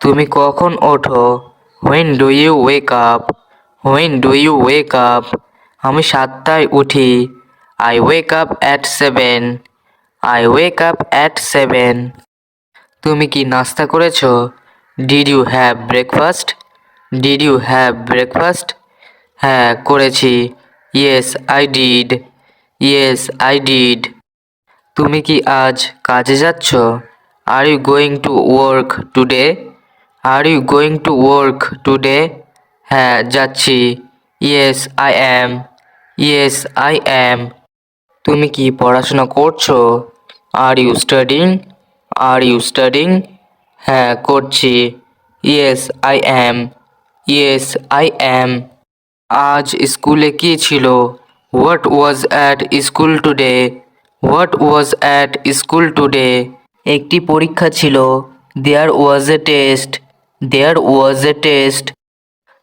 তুমি কখন ওঠো? When do you wake up? When do you wake up? আমি 7টায় উঠি। I wake up at 7. I wake up at 7. তুমি কি নাস্তা করেছো? Did you have breakfast? Did you have breakfast? হ্যাঁ করেছি। Yes, I did. Yes, I did. তুমি কি আজ কাজে যাচ্ছ? Are you going to work today? Are you going to work today? হ্যাঁ যাচ্ছি। Yes, I am. Yes, I am. তুমি কি পড়াশোনা করছো? Are you studying? Are you studying? হ্যাঁ করছি। Yes, I am. Yes, I am. আজ স্কুলে কি ছিল? What was at school today? What was at school today? একটি পরীক্ষা ছিল। There was a test. There was a test.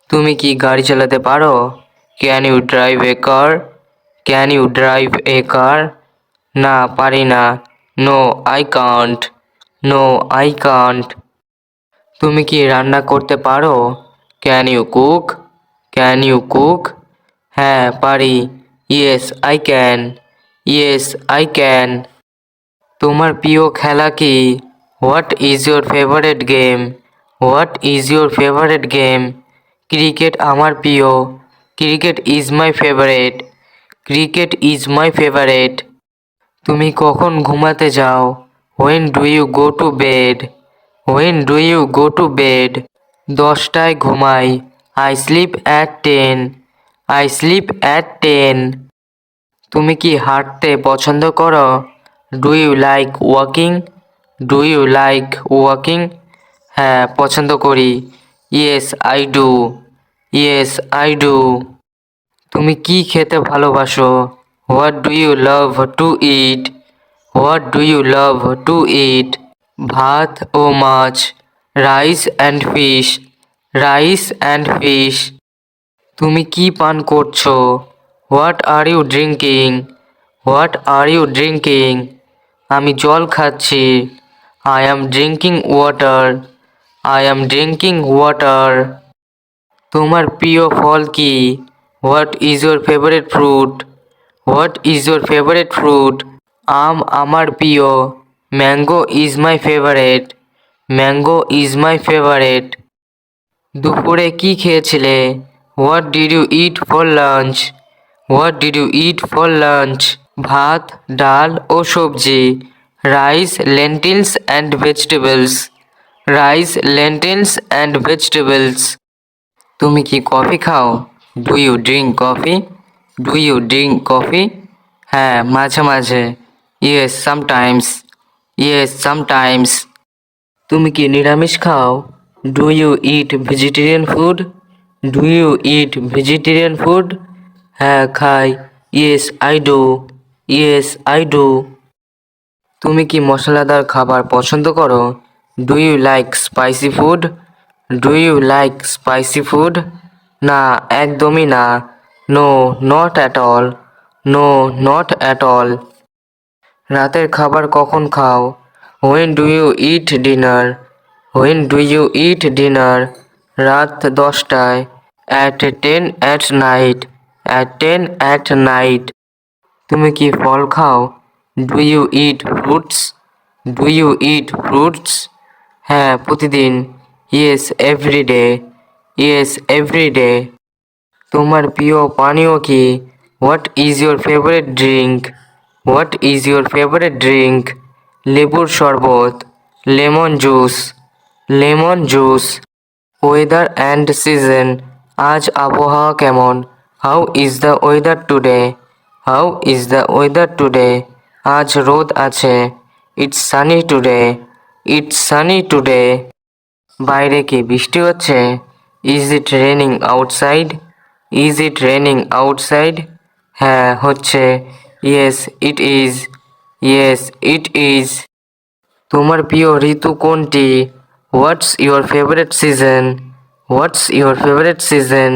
তুমি কি গাড়ি চালাতে পারো? Can you drive a car? Can you drive a car? না পারি না। No, I can't. No, I can't. তুমি কি রান্না করতে পারো? Can you cook? Can you cook? হ্যাঁ পারি। Yes, I can. Yes, I can. তোমার প্রিয় খেলা কি? What is your favorite game? What is your favorite game? Cricket আমার প্রিয়। Cricket is my favorite. Cricket is my favorite. তুমি কখন ঘুমাতে যাও? When do you go to bed? When do you go to bed? 10টায় ঘুমাই। I sleep at 10. I sleep at 10. তুমি কি হাঁটতে পছন্দ করো? Do you like walking? Do you like walking? হ্যাঁ পছন্দ করি। Yes I do. Yes I do. তুমি কি খেতে ভালোবাসো? What do you love to eat? What do you love to eat? ভাত ও মাছ। Rice and fish. Rice and fish. তুমি কি পান করছো? What are you drinking? What are you drinking? আমি জল খাচ্ছি। I am drinking water. I am drinking water. তোমার প্রিয় ফল কি? What is your favourite fruit? What is your favourite fruit? আম আমার প্রিয়। Mango is my favourite. Mango is my favourite. দুপুরে কি খেয়েছিলে? What did you eat for lunch? What did you eat for lunch? ভাত, ডাল ও সবজি। Rice, lentils and vegetables. Rice, lentils and vegetables. তুমি কি কফি খাও? Do you drink coffee? Do you drink coffee? হ্যাঁ মাঝে মাঝে। Yes sometimes. Yes sometimes. তুমি কি নিরামিষ খাও? Do you eat vegetarian food? Do you eat vegetarian food? হ্যাঁ খাই। Yes I do. Yes I do. তুমি কি মশলাদার খাবার পছন্দ করো? Do you like spicy food? Do you like spicy food? না একদমই না। No not at all. No not at all. রাতের খাবার কখন খাও? When do you eat dinner? When do you eat dinner? রাত 10টায়। At 10 at night. At 10 at night. তুমি কি ফল খাও? Do you eat fruits? Do you eat fruits? হ্যাঁ প্রতিদিন। Yes everyday. Yes every day. তোমার প্রিয় পানীয় কি? What is your favourite drink? What is your favourite drink? লেবুর শরবত। Lemon juice. Lemon juice. Weather and season. আজ আবহাওয়া কেমন? How is the weather today? How is the weather today? আজ রোদ আছে। It's sunny today. It's sunny today. বাইরে কি বৃষ্টি হচ্ছে? Is it raining outside? Is it raining outside? হ্যাঁ হচ্ছে। Yes it is. Yes it is. তোমার প্রিয় ঋতু কোনটি? হোয়াটস your favourite season? What's your favourite season?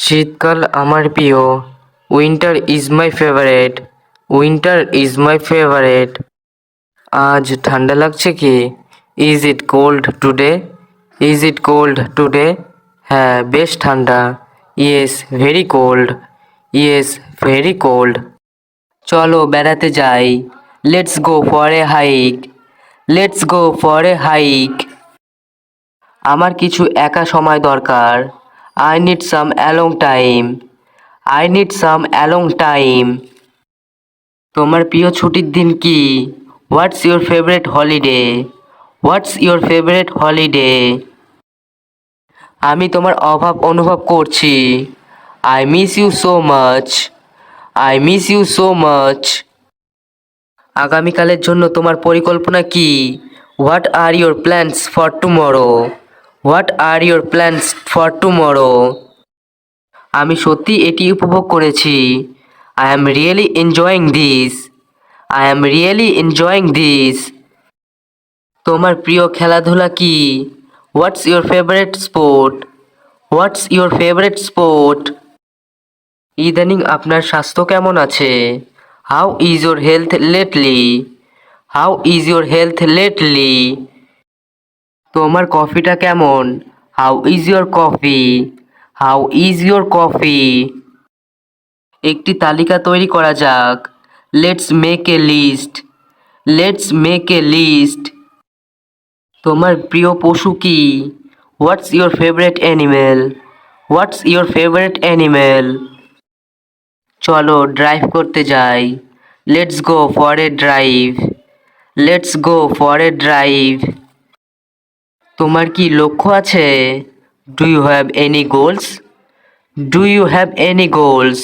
শীতকাল আমার প্রিয়। Winter is my favourite. Winter is my favourite. আজ ঠান্ডা লাগছে কি? Is it cold today? Is it cold today? হ্যাঁ বেশ ঠান্ডা। Yes very cold. Yes very cold. চলো বেড়াতে যাই। Let's go for a hike. Let's go for a hike. আমার কিছু একা সময় দরকার। I need some along time. I need some along time. তোমার প্রিয় ছুটির দিন কি? What's your favourite holiday? What's your favourite holiday? আমি তোমার অভাব অনুভব করছি। I miss you so much. I miss you so much. আগামীকালের জন্য তোমার পরিকল্পনা কি? What are your plans for tomorrow? What are your plans for tomorrow? আমি সত্যি এটি উপভোগ করেছি। I am really enjoying this. I am really enjoying this. তোমার প্রিয় খেলাধুলা কি? What's your favourite sport? What's your favourite sport? ইদানিং আপনার স্বাস্থ্য কেমন আছে? How is your health lately? How is your health lately? তোমার কফিটা কেমন? How is your coffee? How is your coffee? একটি তালিকা তৈরি করা যাক। Let's make a list. Let's make a list. তোমার প্রিয় পশু কি? What's your favourite animal? What's your favourite animal? চলো ড্রাইভ করতে যাই। Let's go for a drive. Let's go for a drive. তোমার কি লক্ষ্য আছে? Do you have any goals? Do you have any goals?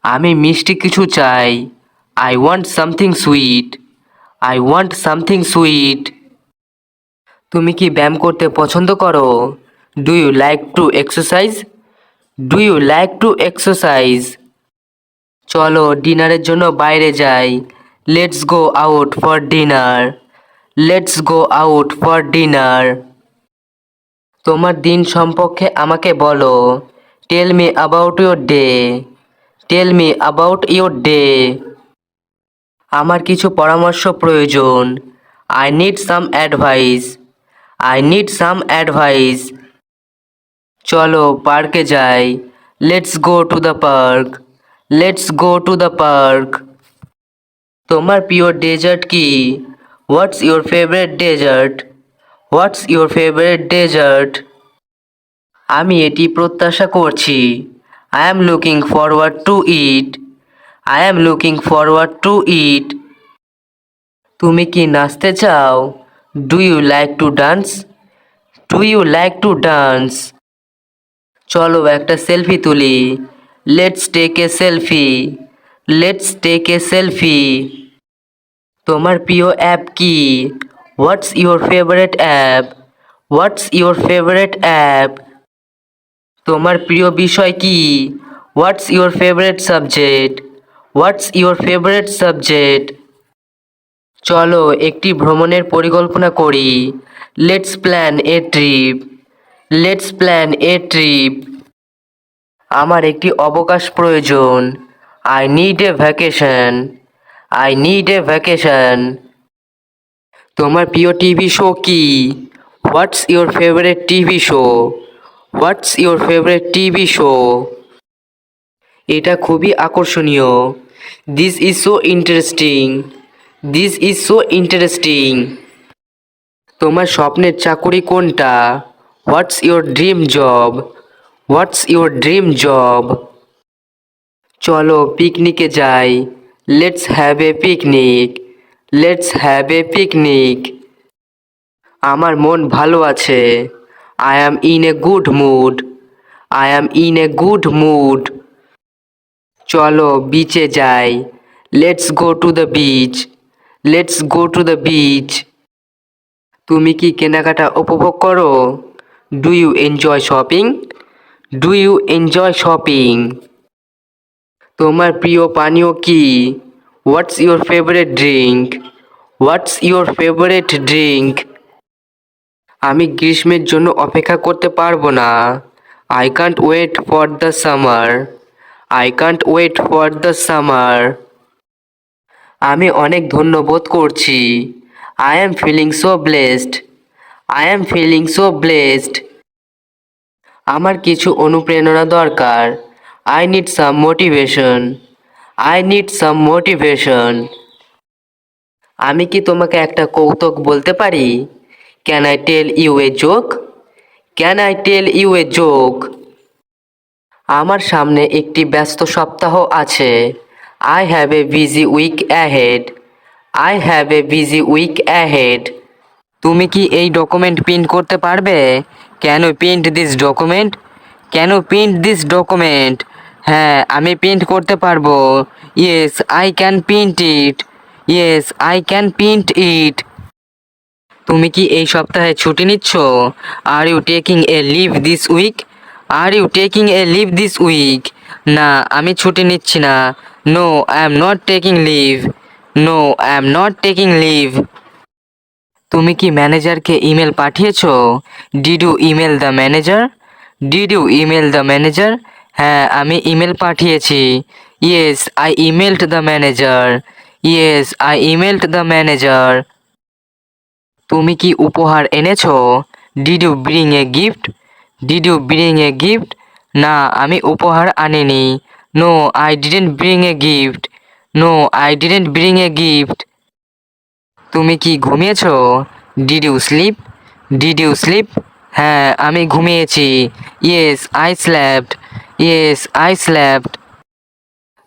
আমি মিষ্টি কিছু চাই। I want something sweet. I want something sweet. তুমি কি ব্যায়াম করতে পছন্দ করো? Do you like to exercise? Do you like to exercise? চলো ডিনারের জন্য বাইরে যাই। Let's go out for dinner. Let's go out for dinner. তোমার দিন সম্পর্কে আমাকে বলো। Tell me about your day. Tell me about your day. আমার কিছু পরামর্শ প্রয়োজন। I need some advice. I need some advice. চলো পার্কে যাই। Let's go to the park. Let's go to the park. তোমার প্রিয় ডেজার্ট কি? What's your favourite dessert? What's your favourite dessert? আমি এটি প্রত্যাশা করছি। I am looking forward to it. I am looking forward to ইট। তুমি কি নাচতে চাও? Do you like to dance? Do you like to dance? চলো একটা সেলফি তুলি। Let's take a selfie. Let's take a selfie. তোমার প্রিয় অ্যাপ কি? What's your favourite app? What's your favourite app? তোমার প্রিয় বিষয় কি? What's your favourite subject? What's your favourite subject? চলো একটি ভ্রমণের পরিকল্পনা করি। Let's plan a trip. Let's plan a trip. আমার একটি অবকাশ প্রয়োজন। I need a vacation. I need a vacation. তোমার প্রিয় টিভি শো কি? What's your favourite TV show? What's your favourite TV show? এটা খুবই আকর্ষণীয়। This is so interesting. This is so interesting. তোমার স্বপ্নের চাকুরি কোনটা? What's your dream job? What's your dream job? চলো পিকনিকে যাই। Let's have a picnic. Let's have a picnic. আমার মন ভালো আছে। I am in a good mood. I am in a good mood. চলো বিচে যাই। Let's go to the beach. Let's go to the beach. তুমি কি কেনাকাটা উপভোগ করো? Do you enjoy shopping? Do you enjoy shopping? তোমার প্রিয় পানীয় কি? What's your favourite drink? What's your favourite drink? আমি গ্রীষ্মের জন্য অপেক্ষা করতে পারবো না। I can't wait for the summer. I can't wait for the summer. আমি অনেক ধন্য বোধ করছি। I am feeling so blessed. I am feeling so blessed. আমার কিছু অনুপ্রেরণা দরকার। I need some motivation. I need some motivation. আমি কি তোমাকে একটা কৌতুক বলতে পারি? Can I tell you a joke? Can I tell you a joke? আমার সামনে একটি ব্যস্ত সপ্তাহ আছে। I have a busy week ahead. I have a busy week ahead. তুমি কি এই ডকুমেন্ট প্রিন্ট করতে পারবে? Can you print this document? Can you print this document? হ্যাঁ, আমি প্রিন্ট করতে পারবো। Yes I can print it. Yes I can print it. তুমি কি এই সপ্তাহে ছুটি নিচ্ছ? Are you taking a leave this week? Are you taking a leave this week? না, আমি ছুটি নিচ্ছি না। No, I am not taking leave. No, I am not taking leave. তুমি কি ম্যানেজারকে ইমেল পাঠিয়েছো? Did you email the manager? Did you email the manager? হ্যাঁ, আমি ইমেল পাঠিয়েছি। Yes I emailed the manager. Yes I emailed the manager. তুমি কি উপহার এনেছো? Did you bring a gift? Did you bring a gift? না, আমি উপহার আনিনি। No, I didn't bring a gift. No, I didn't bring a gift. তুমি কি ঘুমিয়েছো? Did you sleep? Did you sleep? হ্যাঁ, আমি ঘুমিয়েছি। Yes I slapped. Yes I slapped.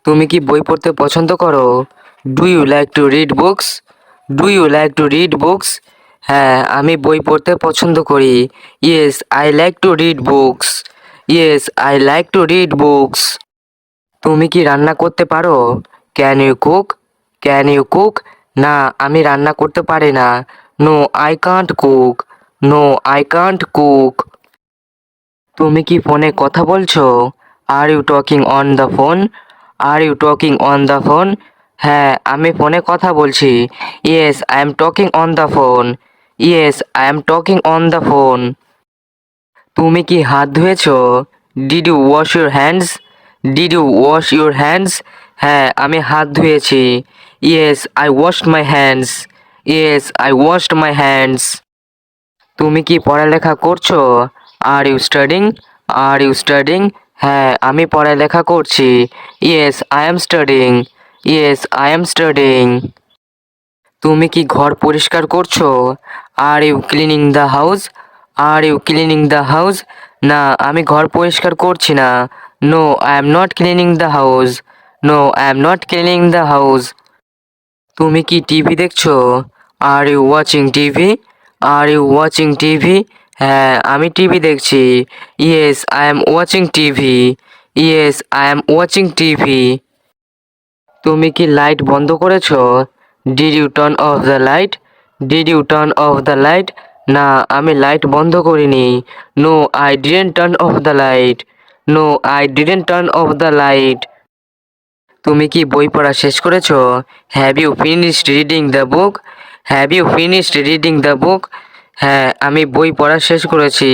তুমি কি বই পড়তে পছন্দ করো? Do you like to read books? Do you like to read books? হ্যাঁ, আমি বই পড়তে পছন্দ করি। Yes I like to read books. Yes I like to read books. তুমি কি রান্না করতে পারো? Can you cook? Can you cook? না, আমি রান্না করতে পারি না। No, I can't cook. No, I can't cook. তুমি কি ফোনে কথা বলছো? Are you talking on the phone? Are you talking on the phone? হ্যাঁ, আমি ফোনে কথা বলছি। Yes I am talking on the phone. Yes I am talking on the phone. তুমি কি হাত ধুয়েছো? Did you wash your hands? Did you wash your hands? হ্যাঁ, আমি হাত ধুয়েছি। Yes I washed my hands. Yes I washed my hands. তুমি কি পড়ালেখা করছো? Are you studying? Are you studying? হ্যাঁ, আমি পড়ালেখা করছি। Yes I am studying. Yes I am studying. তুমি কি ঘর পরিষ্কার করছো? Are you cleaning the house? Are you cleaning the house? না, আমি ঘর পরিষ্কার করছি না। No, I am not cleaning the house. No, I am not cleaning the house. তুমি কি টিভি দেখছো? Are you watching TV? Are you watching TV? হ্যাঁ, আমি টিভি দেখছি। Yes I am watching TV. Yes I am watching TV. তুমি কি light বন্ধ করেছো? Did you turn off the light? Did you turn off the light? না, আমি light বন্ধ করিনি। No, I didn't turn off the light. No, I didn't turn off the light. তুমি কি বই পড়া শেষ করেছো? Have you finished reading the book? Have you finished reading the book? হ্যাঁ, আমি বই পড়া শেষ করেছি।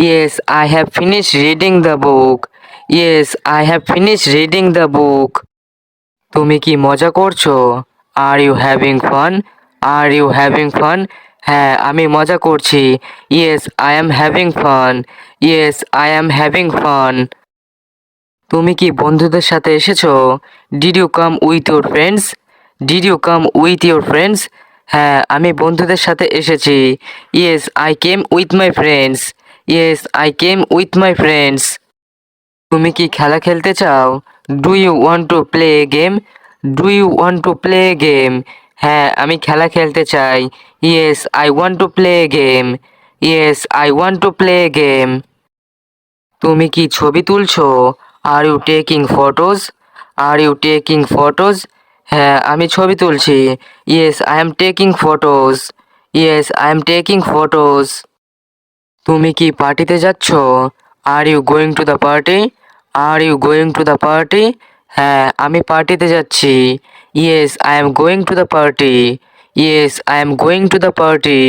Yes I have finished reading the book. Yes I have finished reading the book. তুমি কি মজা করছো? Are you having fun? Are you having fun? হ্যাঁ, আমি মজা করছি। Yes I am having fun. Yes I am having fun. তুমি কি বন্ধুদের সাথে এসেছো? Did you come with your friends? Did you come with your friends? হ্যাঁ, আমি বন্ধুদের সাথে এসেছি। Yes I came with my friends. Yes I came with my friends. তুমি কি খেলা খেলতে চাও? Do you want to play a game? Do you want to play a game? হ্যাঁ, আমি খেলা খেলতে চাই। Yes I want to play a game. Yes I want to play a game. তুমি কি ছবি তুলছো? Are you taking photos? Are you taking photos? হ্যাঁ, আমি ছবি তুলছি। Yes I am taking photos. Yes I am taking photos. তুমি কি পার্টিতে যাচ্ছ? Are you going to the party? Are you going to the party? হ্যাঁ, আমি পার্টিতে যাচ্ছি। Yes, I am going to the party. Yes, I am going to the party.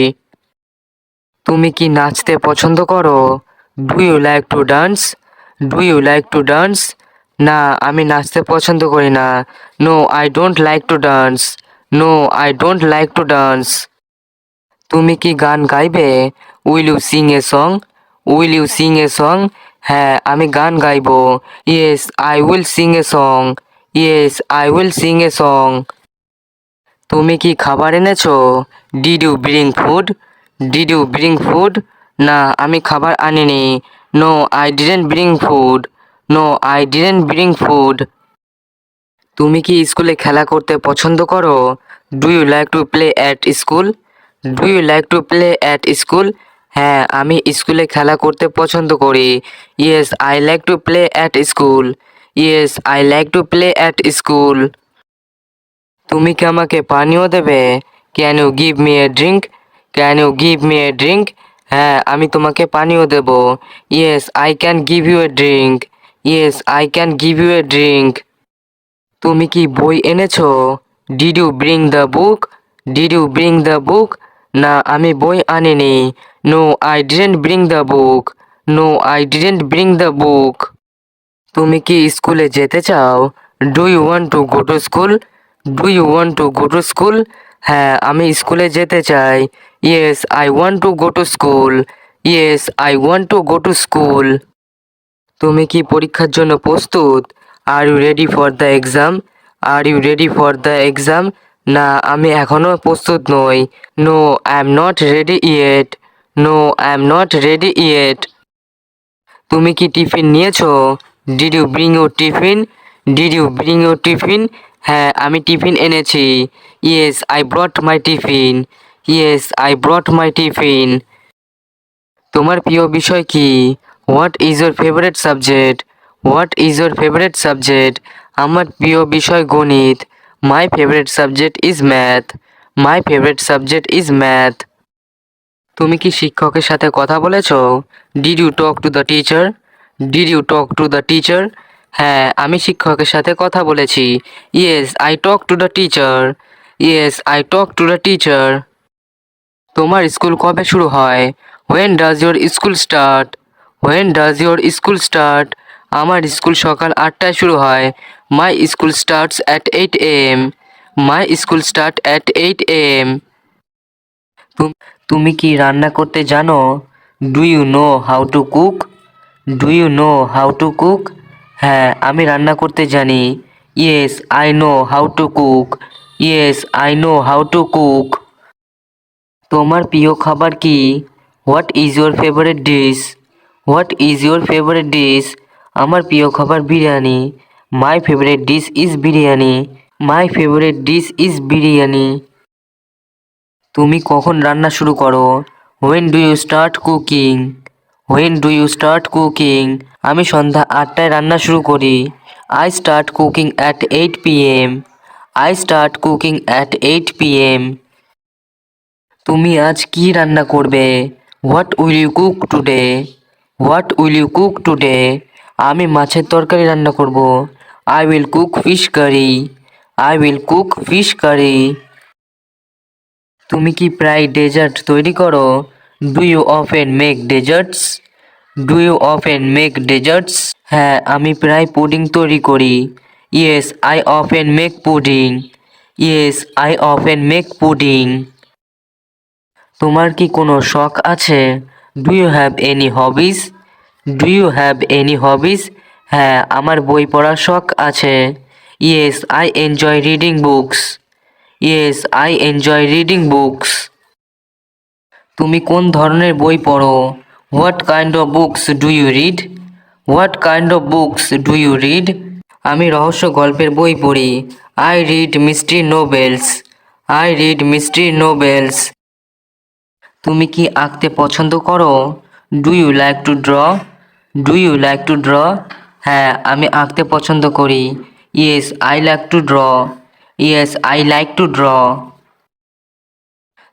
তুমি কি নাচতে পছন্দ করো? Do you like to dance? Do you like to dance? না, আমি নাচতে পছন্দ করি না। No, I don't like to dance. No, I don't like to dance. তুমি কি গান গাইবে? Will you sing a song? Will you sing a song? হ্যাঁ, আমি গান গাইবো। Yes, I will sing a song. Yes, I will sing a song. তুমি কি খাবার এনেছো? Did you bring food? Did you bring food? না, আমি খাবার আনিনি। No, I didn't bring food. No, I didn't bring food. তুমি কি স্কুলে খেলা করতে পছন্দ করো? Do you like to play at school? Do you like to play at school? হ্যাঁ, আমি স্কুলে খেলা করতে পছন্দ করি। Yes, I like to play at school. Yes, I like to play at school. তুমি কি আমাকে পানীয় দেবে? Can you give me a drink? Can you give me a drink? হ্যাঁ, আমি তোমাকে পানীয় দেব। Yes, I can give you a drink. Yes, I can give you a drink. তুমি কি বই এনেছো? Did you bring the book? Did you bring the book? না, আমি বই আনিনি। No, I didn't bring the book. No, I didn't bring the book. তুমি কি স্কুলে যেতে চাও? Do you want to go to school? Do you want to go to school? হ্যাঁ, আমি স্কুলে যেতে চাই। Yes, I want to go to school. Yes, I want to go to school. তুমি কি পরীক্ষার জন্য প্রস্তুত? Are you ready for the exam? Are you ready for the exam? না, আমি এখনও প্রস্তুত নই। No, I am not ready yet. No, I am not ready yet. তুমি কি টিফিন নিয়েছো? Did you bring your tiffin? Did you bring your tiffin? হ্যাঁ, আমি টিফিন এনেছি। Yes, I brought my tiffin. Yes, I brought my tiffin. তোমার প্রিয় বিষয় কি? What is your favourite subject? What is your favourite subject? আমার প্রিয় বিষয় গণিত। My favourite subject is math. My favourite subject is math. তুমি কি শিক্ষকের সাথে কথা বলেছো? Did you talk to the teacher? Did you talk to the teacher? হ্যাঁ, আমি শিক্ষকের সাথে কথা বলেছি। Yes, I talk to the teacher. Yes, I talk to the teacher. তোমার স্কুল কবে শুরু হয়? When does your school start? When does your school start? আমার স্কুল সকাল 8টায় শুরু হয়। My school starts at 8 AM। My school start at 8 AM। তুমি কি রান্না করতে জানো? Do you know how to cook? Do you know how to cook? হ্যাঁ, আমি রান্না করতে জানি। Yes, I know how to cook. Yes, I know how to cook. তোমার প্রিয় খাবার কি? What is your favourite dish? What is your favourite dish? আমার প্রিয় খাবার biryani. My favourite dish is biryani. My favourite dish is biryani. তুমি কখন রান্না শুরু করো? When do you start cooking? When do you start cooking? আমি সন্ধ্যা 8টায় রান্না শুরু করি। I start cooking at 8 PM। I start cooking at 8 PM। তুমি আজ কি রান্না করবে? What will you cook today? What will you cook today? আমি মাছের তরকারি রান্না করব। I will cook fish curry. I will cook fish curry. তুমি কি প্রায় ডেজার্ট তৈরি করো? Do you often make desserts? Do you often make desserts? হ্যাঁ, আমি প্রায় পুডিং তৈরি করি। Yes, I often make pudding. Yes, I often make pudding. তোমার কি কোনো শখ আছে? Do you have any hobbies? Do you have any hobbies? হ্যাঁ, আমার বই পড়ার শখ আছে। Yes, I enjoy reading books. Yes, I enjoy reading books. তুমি কোন ধরনের বই পড়ো? What kind of books do you read? What kind of books do you read? আমি রহস্য গল্পের বই পড়ি। I read mystery novels. I read mystery novels. তুমি কি আঁকতে পছন্দ করো? Do you like to draw? Do you like to draw? হ্যাঁ, আমি আঁকতে পছন্দ করি। Yes, I like to draw. Yes, I like to draw.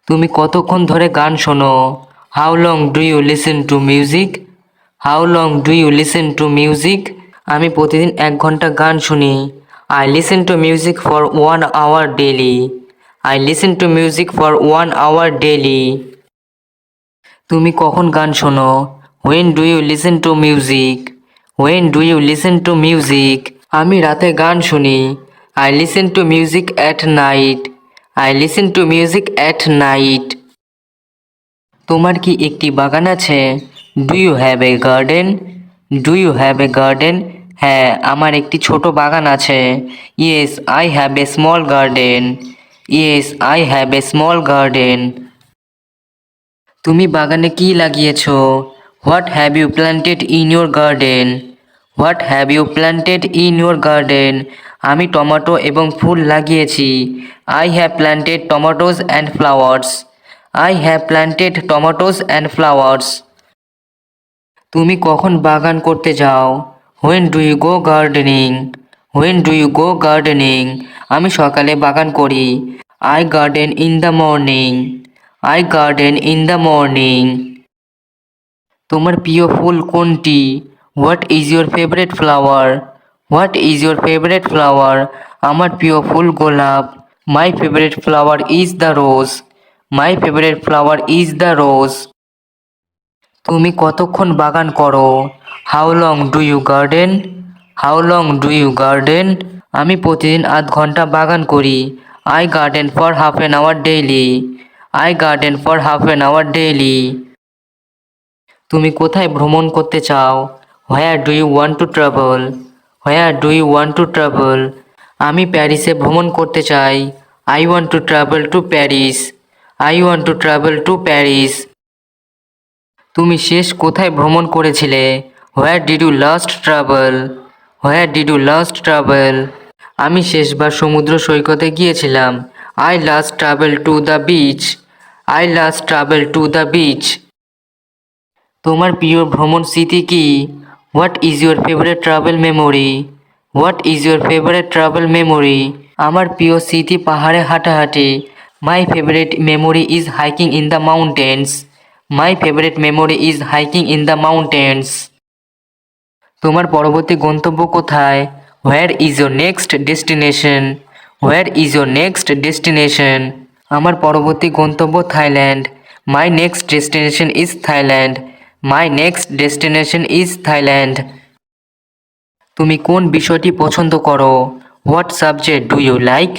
তুমি কতক্ষণ ধরে গান শোনো? How long do you listen to music? How long do you listen to music? আমি প্রতিদিন 1 ঘন্টা গান শুনি। I listen to music for 1 hour daily. I listen to music for 1 hour daily. তুমি কখন গান শোনো? When do you listen to music? When do you listen to music? আমি রাতে গান শুনি। I listen to music at night. I listen to music at night. তোমার কি একটি বাগান আছে? Do you have a garden? Do you have a garden? হ্যাঁ, আমার একটি ছোট বাগান আছে। Yes, I have a small garden. Yes, I have a small garden. তুমি বাগানে কি লাগিয়েছো? What have you planted in your garden? What have you planted in your garden? আমি টমেটো এবং ফুল লাগিয়েছি। I have planted tomatoes and flowers. I have planted tomatoes and flowers. তুমি কখন বাগান করতে যাও? When do you go gardening? When do you go gardening? আমি সকালে বাগান করি। I garden in the morning. I garden in the morning. তোমার প্রিয় ফুল কোনটি? What is your favorite flower? What is your favorite flower? আমার প্রিয় ফুল গোলাপ। My favorite flower is the rose. My favorite flower is the rose. তুমি কতক্ষণ বাগান করো? How long do you garden? How long do you garden? আমি প্রতিদিন আধ ঘন্টা বাগান করি। I garden for half an hour daily. I garden for half an hour daily. তুমি কোথায় ভ্রমণ করতে চাও? Where do you want to travel? Where do you want to travel? আমি প্যারিসে ভ্রমণ করতে চাই। I want to travel to Paris. I want to travel to Paris. তুমি শেষ কোথায় ভ্রমণ করেছিলে? Where did you last travel? Where did you last travel? আমি শেষবার সমুদ্র সৈকতে গিয়েছিলাম। I last traveled to the beach. I last traveled to the beach. তোমার প্রিয় ভ্রমণ স্মৃতি কি? What is your favorite travel memory? What is your favorite travel memory? আমার প্রিয় স্মৃতি পাহাড়ে হাঁটাহাঁটি। My favorite memory is hiking in the mountains. My favorite memory is hiking in the mountains. তোমার পরবর্তী গন্তব্য কোথায়? Where is your next destination? Where is your next destination? আমার পরবর্তী গন্তব্য Thailand. My next destination is Thailand. My next destination is Thailand. তুমি কোন বিষয়টি পছন্দ করো? What subject do you like?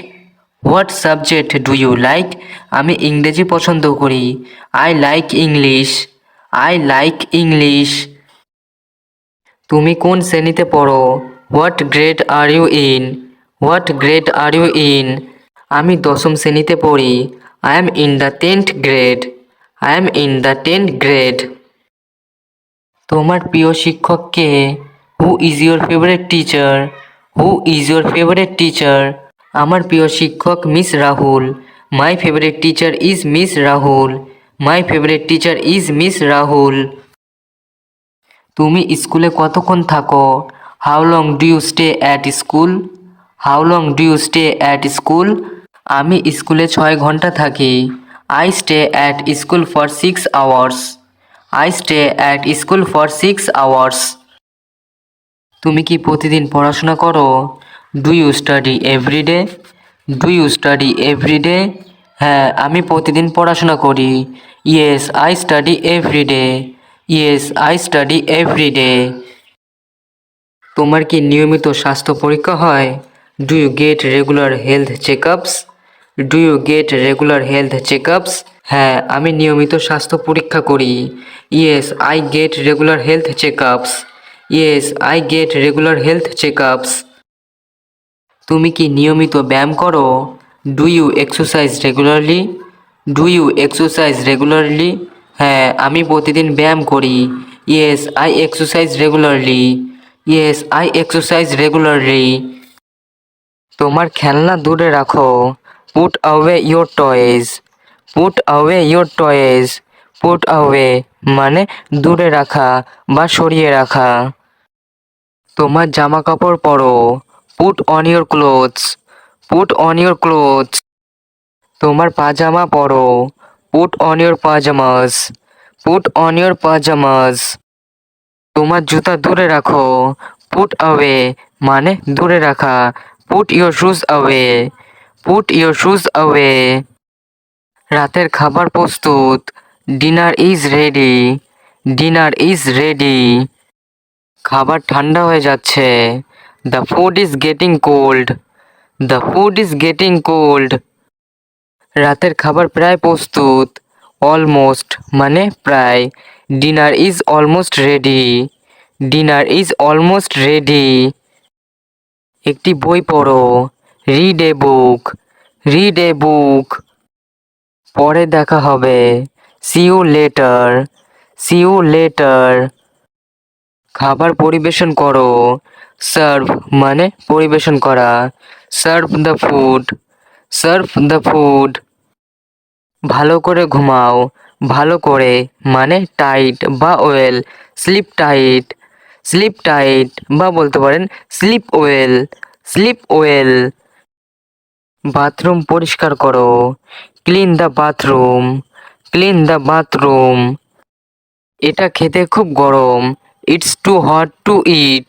What subject do you like? আমি ইংরেজি পছন্দ করি। I like English. I like English. তুমি কোন শ্রেণীতে পড়ো? What grade are you in? What grade are you in? আমি দশম শ্রেণীতে পড়ি। I am in the 10th grade. I am in the 10th grade. তোমার প্রিয় শিক্ষক কে? Who is your favorite teacher? Who is your favorite teacher? আমার প্রিয় শিক্ষক miss Rahul. My favorite teacher is Miss Rahul. My favorite teacher is Miss Rahul. তুমি স্কুলে কতক্ষণ থাকো? How long do you stay at school? How long do you stay at school? আমি স্কুলে 6 ঘন্টা থাকি। I stay at school for 6 hours. I stay at school for 6 hours. তুমি কি প্রতিদিন পড়াশোনা করো? Do you study every day? Do you study every day? হ্যাঁ, আমি প্রতিদিন পড়াশোনা করি। Yes, I study every day. Yes, I study every day. তোমার কি নিয়মিত স্বাস্থ্য পরীক্ষা হয়? Do you get regular health checkups? Do you get regular health checkups? হ্যাঁ, আমি নিয়মিত স্বাস্থ্য পরীক্ষা করি। Yes, I get regular health checkups. Yes, I get regular health checkups. তুমি কি নিয়মিত ব্যায়াম করো? Do you exercise regularly? Do you exercise regularly? হ্যাঁ, আমি প্রতিদিন ব্যায়াম করি। Yes, I exercise regularly. Yes, I exercise regularly. তোমার খেলনা দূরে রাখো। Put away your toys. Put away your toys. Put away মানে দূরে রাখা বা সরিয়ে রাখা। তোমার জামা কাপড় পরো। Put on your clothes. Put on your clothes. তোমার পাজামা পরো। Put on your pajamas. Put on your pajamas. তোমার জুতা দূরে রাখো। Put away মানে দূরে রাখা Put your shoes away. Put your shoes away. রাতের খাবার প্রস্তুত। Dinner is ready. Dinner is ready. খাবার ঠান্ডা হয়ে যাচ্ছে। The food is getting cold. The food is getting cold. রাতের খাবার প্রায় প্রস্তুত। অলমোস্ট মানে প্রায়। Dinner is almost ready. Dinner is almost ready. একটি বই পড়ো। Read a book. Read a book. পরে দেখা হবে। See you later. See you later. খাবার পরিবেশন করো। সার্ভ মানে পরিবেশন করা। Serve the food. Serve the food. ভালো করে ঘুমাও। ভালো করে মানে টাইট বা well. Sleep tight. Sleep tight বা বলতে পারেন sleep well. Sleep well. Bathroom পরিষ্কার করো। Clean the bathroom. Clean the bathroom. এটা খেতে খুব গরম। It's too hot to eat.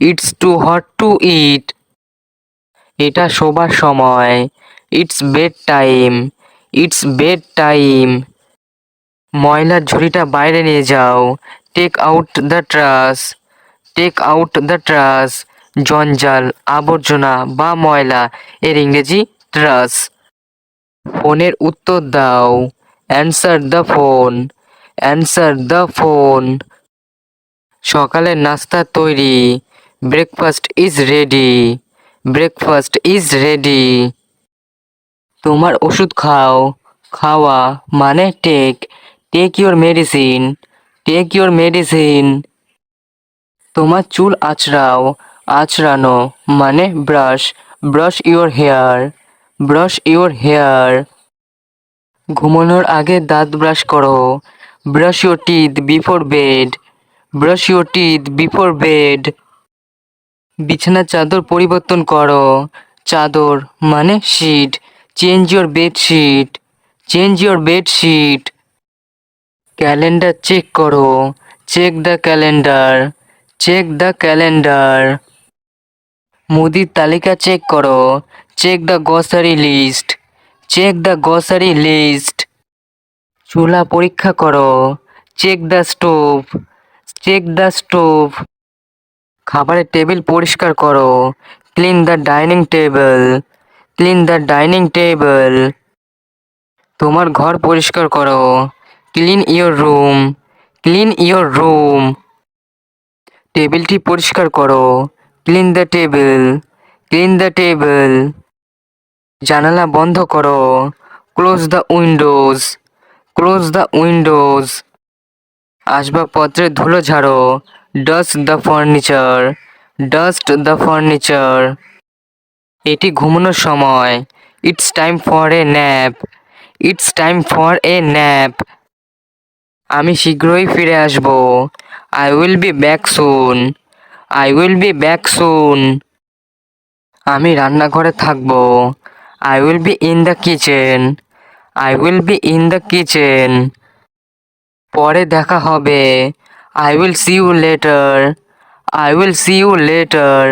It's too hot to eat. এটা শোবার সময়। It's bed time. It's bed time. ময়লার ঝুড়িটা বাইরে নিয়ে যাও। Take out the trash. Take out the trash. জঞ্জাল আবর্জনা বা ময়লা এর ইংরেজি ট্রাশ। ফোনের উত্তর দাও। Answer the phone. Answer the phone. সকালের নাস্তা তৈরি। Breakfast is ready. Breakfast is ready. তোমার ওষুধ খাও। খাওয়া মানে take. Take your medicine. Take your medicine. তোমার চুল আঁচড়াও। আঁচড়ানো মানে brush. Brush your hair. Brush your hair. ঘুমানোর আগে দাঁত ব্রাশ করো। Brush your teeth before bed. Brush your teeth before bed. বিছানার চাদর পরিবর্তন করো। চাদর মানে sheet. Change your bedsheet. Change your bedsheet. Calendar check করো। Check the calendar. Check the calendar. মুদির তালিকা চেক করো। Check the grocery list. Check the grocery list. চুলা পরীক্ষা করো। Check the stove. Check the stove. খাবারের টেবিল পরিষ্কার করো। Clean the dining table. Clean the dining table. তোমার ঘর পরিষ্কার করো। Clean your room. Clean your room. টেবিলটি পরিষ্কার করো। Clean the table. Clean the table. জানালা বন্ধ করো। Close the windows. Close the Windows. আসবাবপত্রের ধুলো ঝাড়ো। Dust the furniture. Dust the furniture. এটি ঘুমানোর সময়। It's time for a nap. It's time for a nap. আমি শীঘ্রই ফিরে আসব। I will be back soon. I will be back soon. আমি রান্নাঘরে থাকব। I will be in the kitchen. I will be in the kitchen. পরে দেখা হবে। I will see you later. I will see you later.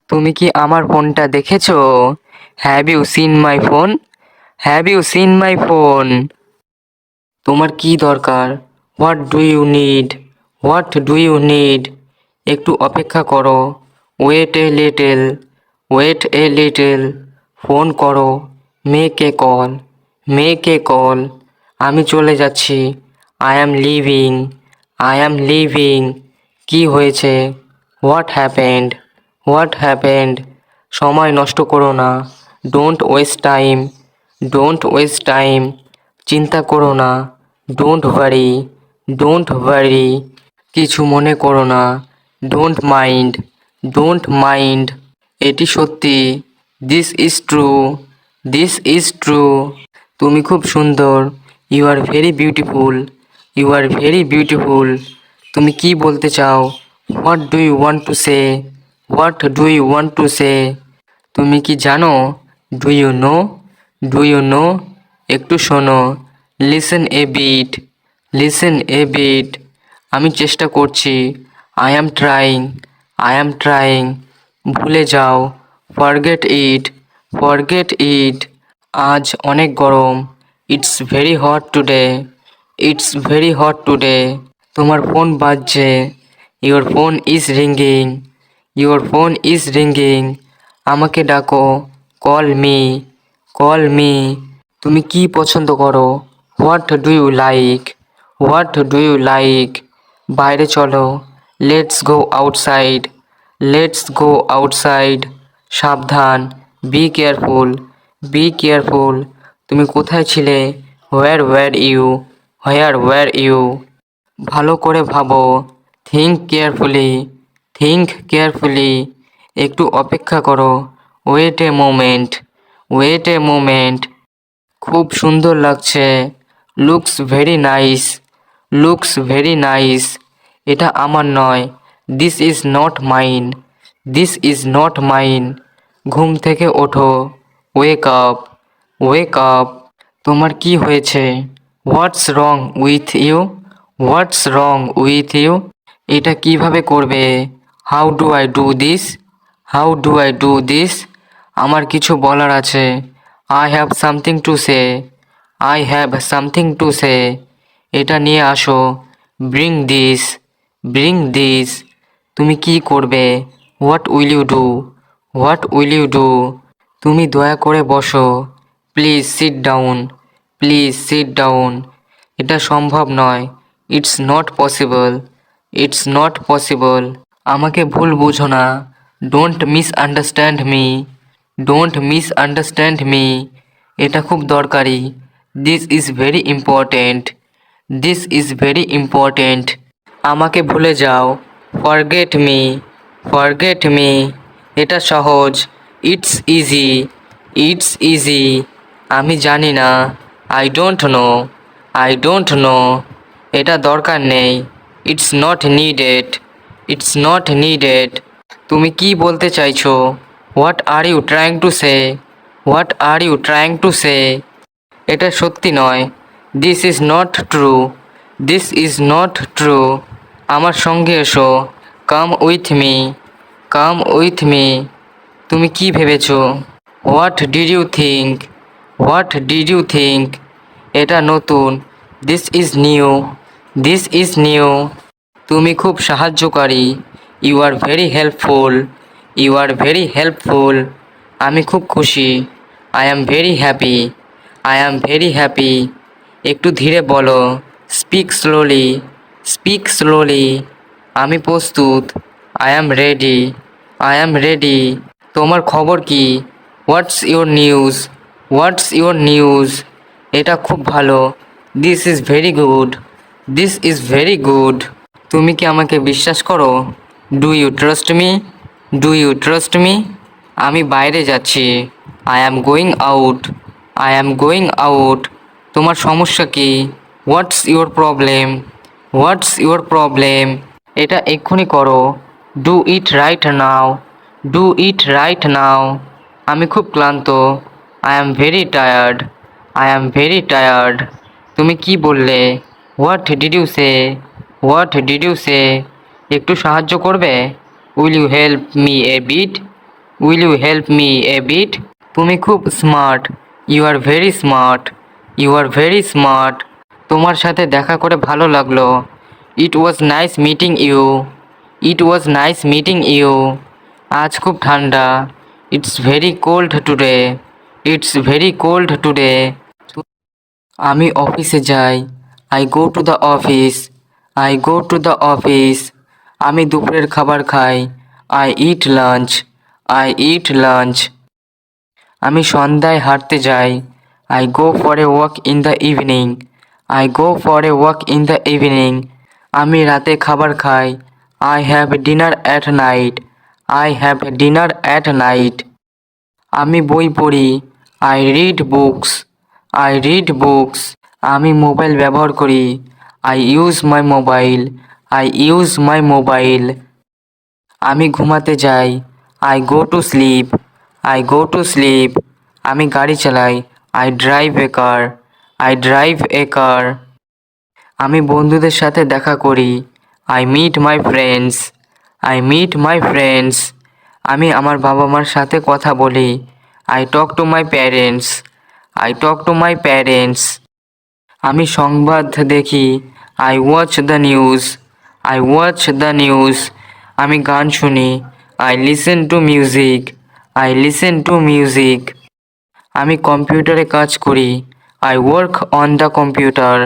তুমি কি আমার ফোনটা দেখেছো? Have you seen my phone? Have you seen my phone? তোমার কি দরকার? What do you need? What do you need? একটু অপেক্ষা করো। Wait a little. Wait a little. Phone করো। Make a call. Make a call. আমি চলে যাচ্ছি। I am leaving. I am leaving. কি হয়েছে? What happened? What happened? সময় নষ্ট করো না। Don't waste time. Don't waste time. চিন্তা করো না। Don't worry. ডোন্ট ওয়ারি। কিছু মনে করো না। Don't mind. Don't mind. এটি সত্যি। This is true. This is true. তুমি খুব সুন্দর। You are very beautiful. You are very beautiful. তুমি কি বলতে চাও? What do you want to say? What do you want to say? তুমি কি জানো? Do you know? Do you know? একটু শোনো। Listen a bit. Listen a bit. আমি চেষ্টা করছি। I am trying. I am trying. ভুলে যাও। Forget it, forget it. আজ অনেক গরম। It's very hot today, it's very hot today. তোমার ফোন বাজছে। Your phone is ringing, your phone is ringing. আমাকে ডাকো, কল মি, কল মি। তুমি কি পছন্দ করো? What do you like, what do you like. বাইরে চলো, let's go outside, let's go outside. সাবধান, বি কেয়ারফুল, বি কেয়ারফুল। তুমি কোথায় ছিলে? Where were you, where were you. ভালো করে ভাবো, থিঙ্ক কেয়ারফুলি, থিঙ্ক কেয়ারফুলি। একটু অপেক্ষা করো, wait a moment, wait a moment. খুব সুন্দর লাগছে, looks very nice, looks very nice. এটা আমার নয়, this is not mine, this is not mine. ঘুম থেকে ওঠো, ওয়েক আপ, ওয়েক আপ। তোমার কি হয়েছে? What's wrong with you, what's wrong with you. এটা কিভাবে করবে? How do I do this, how do I do this. আমার কিছু বলার আছে। I have something to say, I have something to say. এটা নিয়ে আসো, ব্রিং দিস, ব্রিং দিস। তুমি কি করবে? What will you do, what will you do. তুমি দয়া করে বসো, please sit down, please sit down. এটা সম্ভব নয়, it's not possible, it's not possible. আমাকে ভুল বুঝো না, don't misunderstand me, don't misunderstand me. এটা খুব দরকারি, this is very important, this is very important. আমাকে ভুলে যাও, ফরগেট মি, ফরগেট মি। এটা সহজ, ইটস ইজি, ইটস ইজি। আমি জানি না, I don't no, I don't know. এটা দরকার নেই, it's not needed, it's not needed. তুমি কি বলতে চাইছো? What are you trying to say, what are you trying to say. এটা সত্যি নয়, this is not true, this is not true. আমার সঙ্গে এসো, come with me, come with me. তুমি কি ভেবেছো? What did you think, what did you think. এটা নতুন, this is new, this is new. তুমি খুব সাহায্যকারী, you are very helpful, you are very helpful. আমি খুব খুশি, I am very happy, I am very happy. একটু ধীরে বলো, স্পিক স্লোলি, স্পিক স্লোলি। আমি প্রস্তুত, I am ready, I am ready. তোমার খবর কি? What's your news, what's your news. এটা খুব ভালো, this is very good, this is very good. তুমি কি আমাকে বিশ্বাস করো? Do you trust me, do you trust me. আমি বাইরে যাচ্ছি, I am going out, I am going out. তোমার সমস্যা কি? What's your problem, what's your problem. এটা এক্ষুনি করো, do it right now, do it right now. আমি খুব ক্লান্ত, I am very tired, I am very tired. তুমি কি বললে? What did you say, what did you say. একটু সাহায্য করবে? Will you help me a bit, will you help me a bit. তুমি খুব smart, you are very smart, you are very smart. তোমার সাথে দেখা করে ভালো লাগলো। It was nice meeting you, it was nice meeting you. আজ খুব ঠান্ডা, it's very cold today, it's very cold today. আমি অফিসে যাই, I go to the office, I go to the office. আমি দুপুরের খাবার খাই, I eat lunch, I eat lunch. আমি সন্ধ্যায় হাঁটতে যাই, I go for a walk in the evening, I go for a walk in the evening. আমি রাতে খাবার খাই, I have dinner at night, I have dinner at night. আমি বই পড়ি, I read books, I read books. আমি mobile ব্যবহার করি, I use my mobile, I use my mobile. আমি ঘুমাতে যাই, I go to sleep, I go to sleep. আমি গাড়ি চালাই, I drive A car, I drive এ কার। আমি বন্ধুদের সাথে দেখা করি, I meet my friends, I meet my friends. আমি আমার বাবা মার সাথে কথা বলি। I talk to my parents. I talk to my parents. আমি সংবাদ দেখি। I watch the news. I watch the news. আমি গান শুনি। I listen to music. I listen to music. আমি কম্পিউটারে কাজ করি। I work on the computer.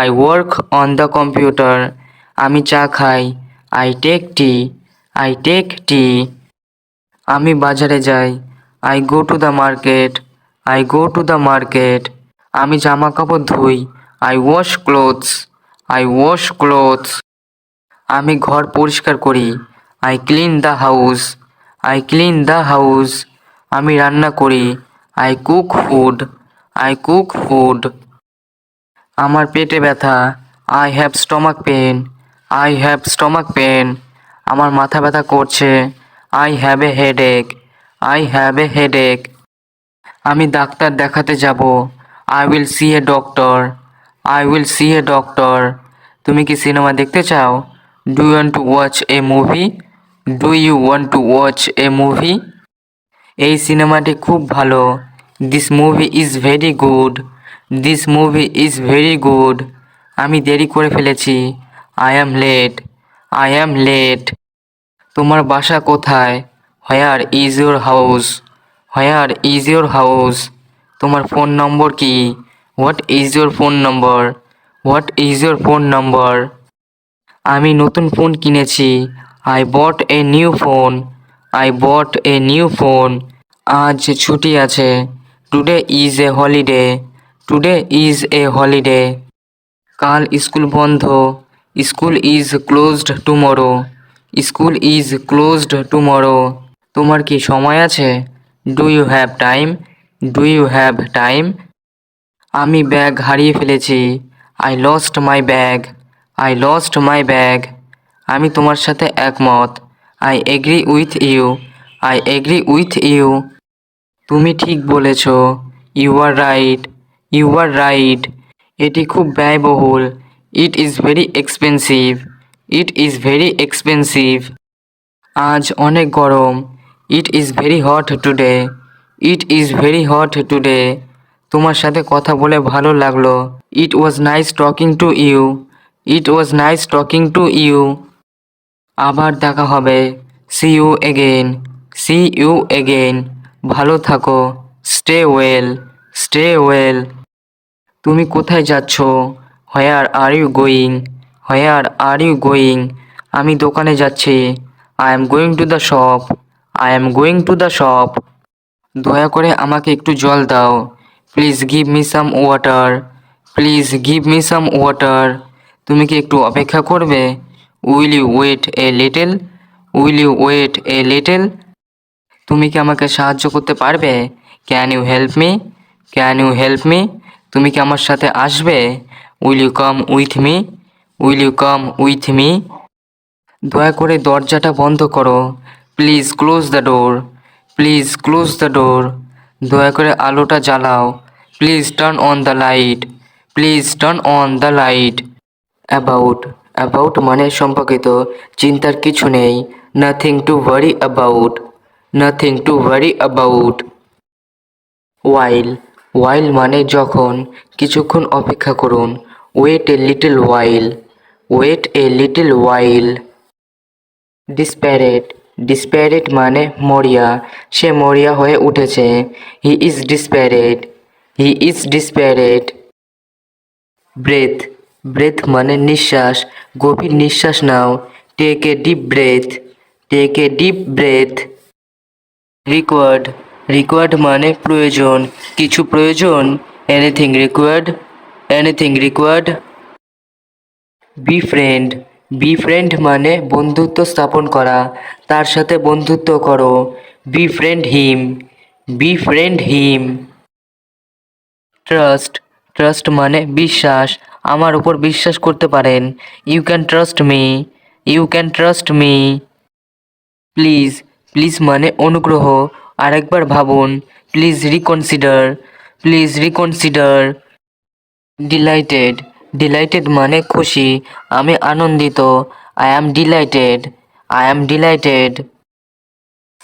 I work on the computer. আমি চা খাই। I take tea. I take tea. আমি বাজারে যাই। I go to the market. I go to the market. আমি জামা কাপড় ধুই। I wash clothes. I wash clothes. আমি ঘর পরিষ্কার করি। I clean the house. I clean the house. আমি রান্না করি। I cook food. I cook food. আমার পেটে ব্যথা। I have stomach pain. I have stomach pain. আমার মাথা ব্যথা করছে। I have a headache. I have a headache. আমি ডাক্তার দেখাতে যাব। I will see a doctor. I will see a doctor. তুমি কি সিনেমা দেখতে চাও? Do you want to watch a movie? Do you want to watch a movie? এই সিনেমাটি খুব ভালো। This movie is very good. This movie is very good. আমি দেরি করে ফেলেছি। I am late. I am late. তোমার বাসা কোথায়? Where is your house? Where is your house? তোমার ফোন নম্বর কি? What is your phone number? What is your phone number? আমি নতুন ফোন কিনেছি। I bought a new phone. I bought a new phone. আজ ছুটি আছে। Today is a holiday. Today is a holiday. কাল school বন্ধ। School is closed tomorrow. School is closed tomorrow. তোমার কি সময় আছে? Do you have time? Do you have time? আমি ব্যাগ হারিয়ে ফেলেছি। I lost my bag. I lost my bag. আমি তোমার সাথে একমত। I agree with you. I agree with you. তুমি ঠিক বলেছ। You are right. You are right. এটি খুব ব্যয়বহুল। It is very expensive. It is very expensive. আজ অনেক গরম। It is very hot today. It is very hot today. তোমার সাথে কথা বলে ভালো লাগলো। It was nice talking to you. It was nice talking to you. আবার দেখা হবে। See you again. See you again. ভালো থাকো। Stay well. Stay well. তুমি কোথায় যাচ্ছ? Where are you going? Where are you going? আমি দোকানে যাচ্ছি। I am going to the shop. I am going to the shop. দয়া করে আমাকে একটু জল দাও। Please give me some water. Please give me some water. তুমি কি একটু অপেক্ষা করবে? Will you wait a little? Will you wait a little? তুমি কি আমাকে সাহায্য করতে পারবে? Can you help me? Can you help me? তুমি কি আমার সাথে আসবে? Will you come with me? Will you come with me? দয়া করে দরজাটা বন্ধ করো। Please close the door. Please close the door. দয়া করে আলোটা জ্বালাও। Please turn on the light. Please turn on the light. About. About মানে সম্পর্কিত। চিন্তার কিছু নেই। Nothing to worry about. Nothing to worry about. While. While মানে যখন। কিছুক্ষণ অপেক্ষা করুন। Wait a little while. Wait a little while. Desperate. Desperate মানে মরিয়া। সে মরিয়া হয়ে উঠেছে। He is desperate. He is desperate. Breath. Breath মানে নিঃশ্বাস। গভীর নিঃশ্বাস নাও। Take a deep breath. Take a deep breath. Required. Required মানে প্রয়োজন। কিছু প্রয়োজন। Anything required. Anything required. Befriend. Befriend মানে বন্ধুত্ব স্থাপন করা। তার সাথে বন্ধুত্ব করো। Befriend him. Be friend him. Trust. Trust মানে বিশ্বাস। আমার উপর বিশ্বাস করতে পারেন। You can trust me. You can trust me. Please. Please মানে অনুগ্রহ। আরেকবার ভাবুন। Please reconsider. Please reconsider. Delighted. Delighted মানে খুশি। আমি আনন্দিত। I am delighted. I am delighted.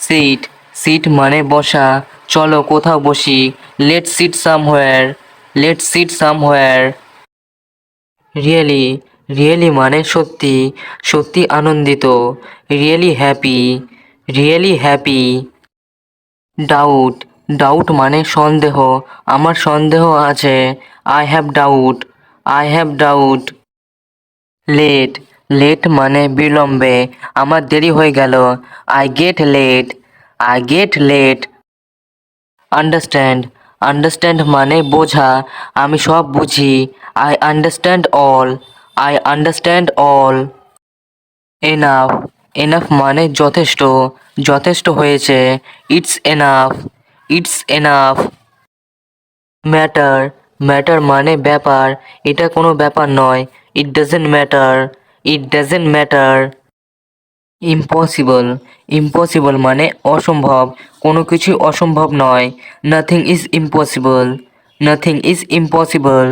Sit sit মানে বসা, চলো কোথাও বসি, let's sit somewhere, let's sit somewhere. Really really মানে সত্যি, সত্যি আনন্দিত, really happy, really happy. Doubt doubt মানে সন্দেহ, আমার সন্দেহ আছে, I have doubt, I have doubt. Late late মানে বিলম্বে, আমার দেরি হয়ে গেল, I get late, I get late. Understand understand মানে বোঝা, আমি সব বুঝি, I understand all, I understand all. Enough enough মানে যথেষ্ট, যথেষ্ট হয়েছে, it's enough, it's enough. Matter matter মানে ব্যাপার, এটা কোনো ব্যাপার নয়, it doesn't matter, it doesn't matter. Impossible impossible মানে অসম্ভব, কোনো কিছু অসম্ভব নয়, nothing is impossible, nothing is impossible.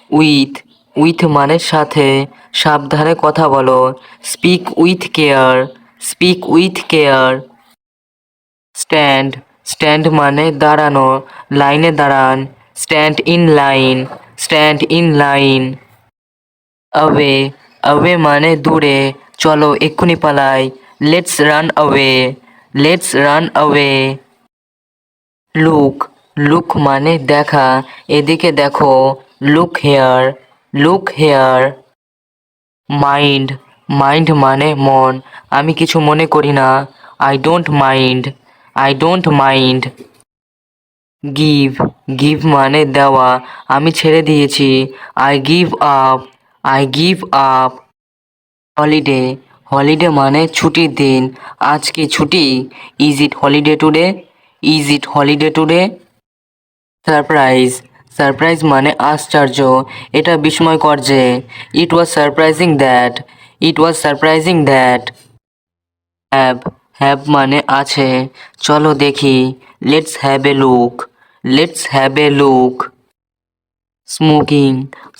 With with মানে সাথে, সাবধানে কথা বলো, speak with care, speak with care. Stand stand মানে দাঁড়ানো, লাইনে দাঁড়ান, stand in line, stand in line. Away away মানে দূরে, চলো এক্ষুনি পালাই, let's run away, let's run away. Look look মানে দেখা, এদিকে দেখো, look here, look here. Mind mind মানে মন, আমি কিছু মনে করি না, I don't mind, I don't mind. Give give মানে দেওয়া, আমি ছেড়ে দিয়েছি, I give up, I give up. Holiday holiday মানে ছুটির দিন, আজ কি ছুটি, is it holiday today, is it holiday today. Surprise surprise মানে আশ্চর্য, এটা বিস্ময়কর যে, it was surprising that, it was surprising that. Have have মানে আছে, চলো দেখি, let's have a look, let's have a look. Smoking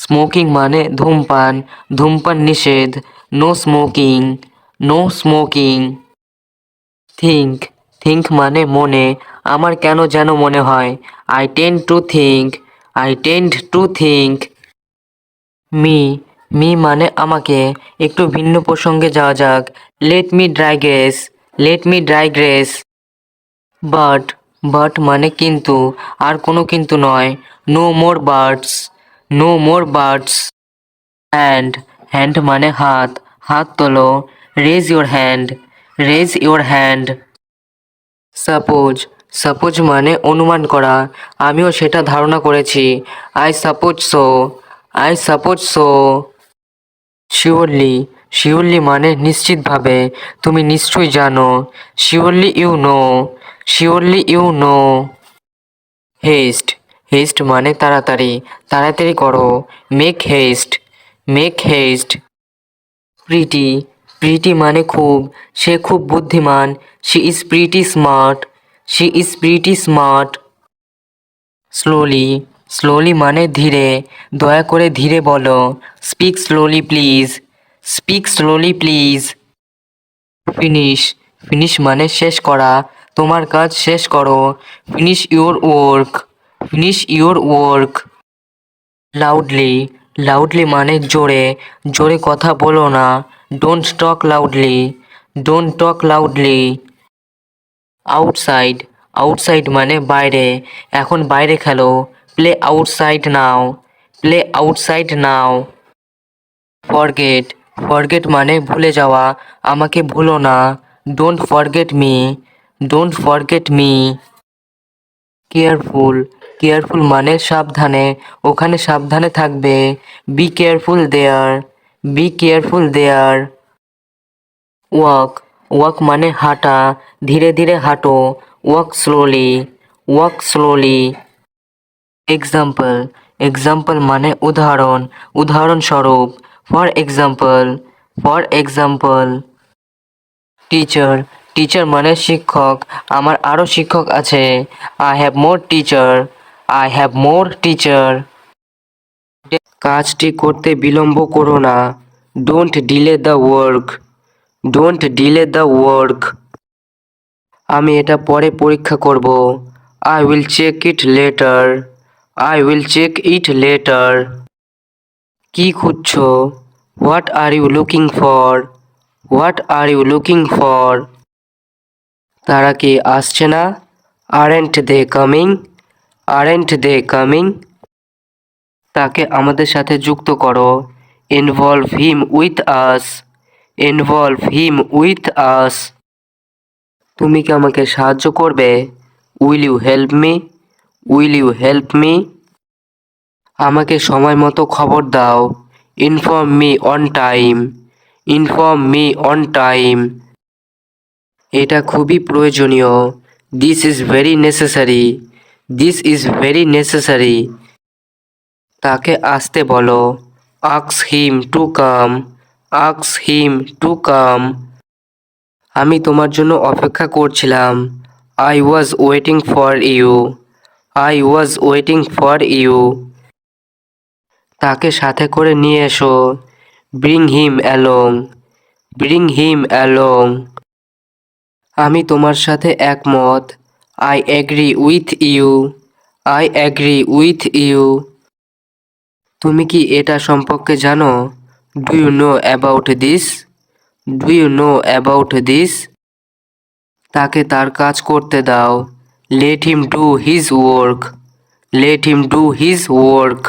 smoking মানে ধূমপান, ধূমপান নিষেধ, no smoking, no smoking. Think think মানে মনে, আমার কেন যেন মনে হয়, I tend to think, I tend to think. Me me মানে আমাকে, একটু ভিন্ন প্রসঙ্গে যাওয়া যাক, let me digress, let me digress. But but মানে কিন্তু, আর কোনো কিন্তু নয়, no more buts, no more buts. Hand hand মানে হাত, হাত তোলো, raise your hand, raise your hand. Suppose suppose মানে অনুমান করা, আমিও সেটা ধারণা করেছি, I suppose so, I suppose so. Surely surely মানে নিশ্চিতভাবে, তুমি নিশ্চয়ই জানো, surely you know, surely you know. Haste haste মানে তাড়াতাড়ি, তাড়াতাড়ি করো, make haste, make haste. Pretty pretty মানে খুব, সে খুব বুদ্ধিমান, she is pretty smart, she is pretty smart. Slowly slowly মানে ধীরে, দয়া করে ধীরে বলো, speak slowly please, speak slowly please. Finish finish মানে শেষ করা, তোমার কাজ শেষ করো, finish your work, finish your work. Loudly loudly মানে জোরে, জোরে কথা বলো না, don't talk loudly, don't talk loudly. Outside outside মানে বাইরে, এখন বাইরে খেলো, play outside now, play outside now. Forget forget মানে ভুলে যাওয়া, আমাকে ভুলো না, don't forget me, don't forget me. Careful careful মানে সাবধানে, ওখানে সাবধানে থাকবে, be careful there, be careful there. Walk walk মানে হাঁটা, ধীরে ধীরে হাঁটো, walk slowly, walk slowly. Example example মানে উদাহরণ, উদাহরণস্বরূপ, for example, for example. Teacher teacher মানে শিক্ষক, আমার আরও শিক্ষক আছে, I have more teacher, I have more teacher. কাজটি করতে বিলম্ব করো না, don't delay the work, don't delay the work. আমি এটা পরে পরীক্ষা করব। I will check it later. I will check it later. কি খুঁজছো? What are you looking for? What are you looking for? তারা কি আসছে না? Aren't they coming? Aren't they coming? তাকে আমাদের সাথে যুক্ত করো। Involve him with us. Involve him with us. তুমি কি আমাকে সাহায্য করবে? Will you help me? Will you help me? আমাকে সময় মতো খবর দাও। Inform me on time. Inform me on time. এটা খুবই প্রয়োজনীয়। This is very necessary. This is very necessary. তাকে আসতে বলো। Ask him to come. Ask him to come. আমি তোমার জন্য অপেক্ষা করছিলাম। I was waiting for you. I was waiting for you. তাকে সাথে করে নিয়ে এসো। Bring him along. Bring him along. আমি তোমার সাথে একমত। I agree with you. I agree with you. তুমি কি এটা সম্পর্কে জানো? Do you know about this? Do you know about this? তাকে তার কাজ করতে দাও। Let him do his work. Let him do his work.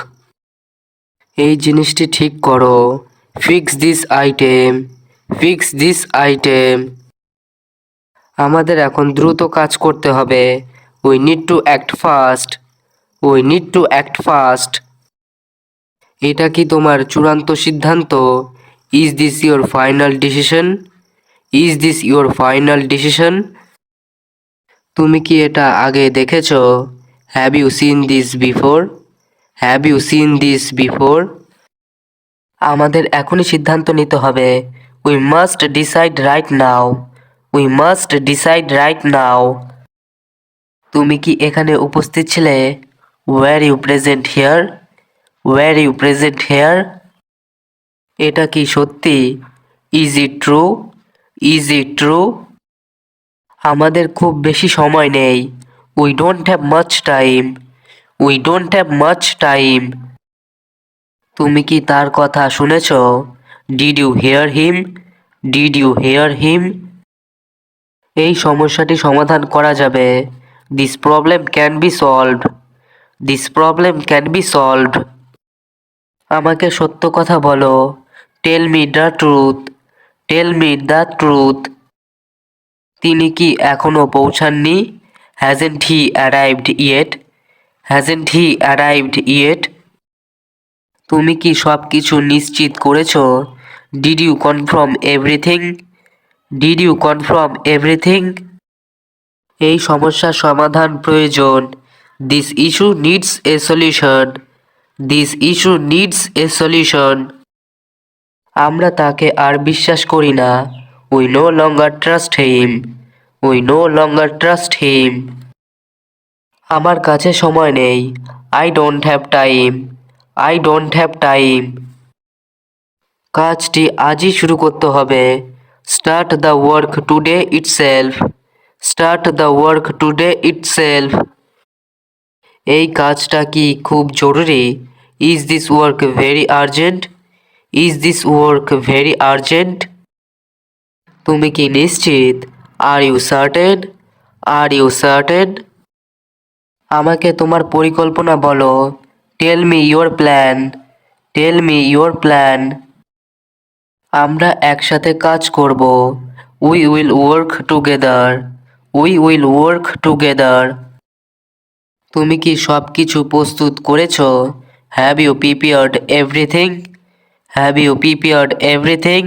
এই জিনিসটি ঠিক করো। Fix this item. Fix this item. আমাদের এখন দ্রুত কাজ করতে হবে। We need to act fast. We need to act fast. এটা কি তোমার চূড়ান্ত সিদ্ধান্ত? Is this your final decision? Is this your final decision? তুমি কি এটা আগে দেখেছো? Have you seen this before? Have you seen this before? আমাদের এখনই সিদ্ধান্ত নিতে হবে। We must decide right now. We must decide right now. তুমি কি এখানে উপস্থিত ছিলে? Were you present here? Were you present here? এটা কি সত্যি? Is it true? Is it true? আমাদের খুব বেশি সময় নেই। We don't have much time. We don't have much time. তুমি কি তার কথা শুনেছ? Did you hear him? Did you hear him? এই সমস্যাটি সমাধান করা যাবে। This problem can be solved. This problem can be solved. আমাকে সত্য কথা বলো। Tell me the truth. Tell me the truth. তিনি কি এখনো পৌঁছাননি? Hasn't he arrived yet? Hasn't he arrived yet? তুমি কি সব কিছু নিশ্চিত করেছো? Did you confirm everything? Did you confirm everything? এই সমস্যার সমাধান প্রয়োজন। This issue needs a solution. This issue needs a solution. আমরা তাকে আর বিশ্বাস করি না। We no longer trust him. We no longer trust him. আমার কাছে সময় নেই। I don't have time. I don't have time. কাজটি আজই শুরু করতে হবে। Start the work today itself. Start the work today itself. এই কাজটা কি খুব জরুরি? Is this work very urgent? Is this work very urgent? তুমি কি নিশ্চিত? Are you certain? Are you certain? আমাকে তোমার পরিকল্পনা বলো। Tell me your plan. Tell me your plan. আমরা একসাথে কাজ করব। We will work together. We will work together. তুমি কি সব কিছু প্রস্তুত করেছো? Have you prepared everything? Have you prepared everything?